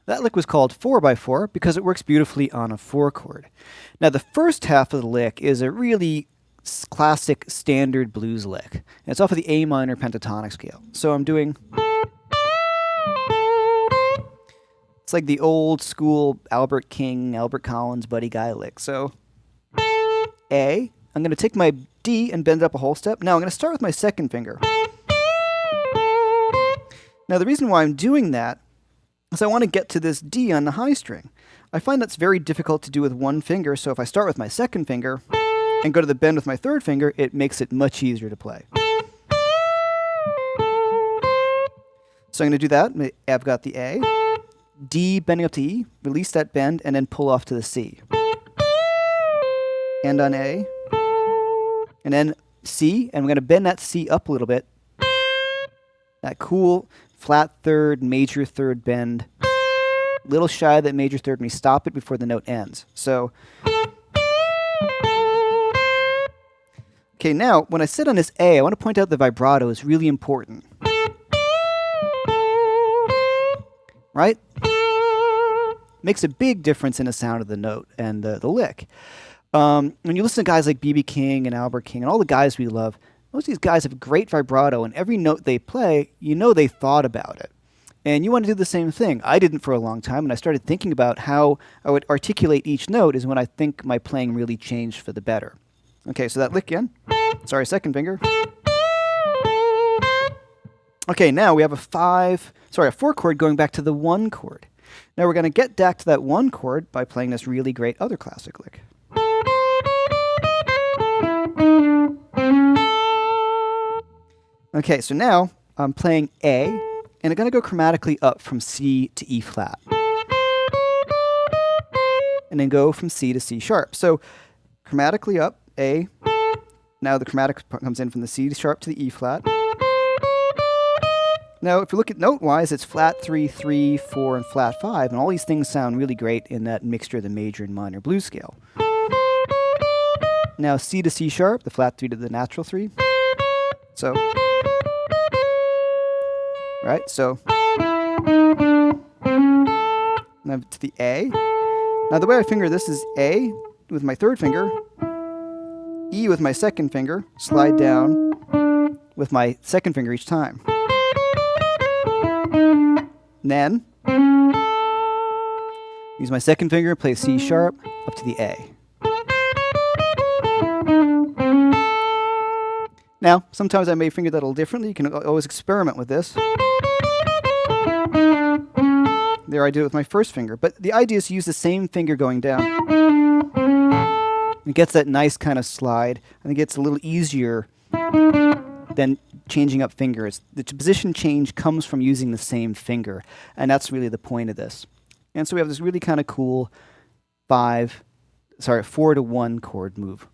That lick was called 4x4 because it works beautifully on a 4 chord. Now the first half of the lick is a really classic standard blues lick. And it's off of the A minor pentatonic scale. So I'm doing... It's like the old school Albert King, Albert Collins, Buddy Guy lick. So A, I'm going to take my D and bend it up a whole step. Now I'm going to start with my second finger. Now the reason why I'm doing that is I want to get to this D on the high string. I find that's very difficult to do with one finger, so if I start with my second finger and go to the bend with my third finger, it makes it much easier to play. So I'm going to do that. I've got the A, D bending up to E, release that bend, and then pull off to the C. And on A, and then C, and we're going to bend that C up a little bit. That cool flat third, major third bend. Little shy of that major third, and we stop it before the note ends. So, okay, now when I sit on this A, I want to point out the vibrato is really important. Right? Makes a big difference in the sound of the note and the lick. When you listen to guys like B.B. King and Albert King and all the guys we love, most of these guys have great vibrato, and every note they play, you know they thought about it. And you want to do the same thing. I didn't for a long time, and I started thinking about how I would articulate each note is when I think my playing really changed for the better. Okay, so that lick again. Sorry, second finger. Okay, now we have a 4 chord going back to the 1 chord. Now we're going to get back to that 1 chord by playing this really great other classic lick. Okay, so now I'm playing A, and I'm going to go chromatically up from C to E flat. And then go from C to C sharp. So chromatically up, A. Now the chromatic comes in from the C sharp to the E flat. Now, if you look at note-wise, it's flat 3, 3, 4, and flat 5, and all these things sound really great in that mixture of the major and minor blues scale. Now, C to C sharp, the flat 3 to the natural 3. So, right, so, now to the A. Now, the way I finger this is A with my third finger, E with my second finger, slide down with my second finger each time. Then, use my second finger and play C sharp up to the A. Now, sometimes I may finger that a little differently. You can always experiment with this. There I do it with my first finger. But the idea is to use the same finger going down. It gets that nice kind of slide. I think it's a little easier than changing up fingers. The position change comes from using the same finger, and that's really the point of this. And so we have this really kind of cool 4 to 1 chord move.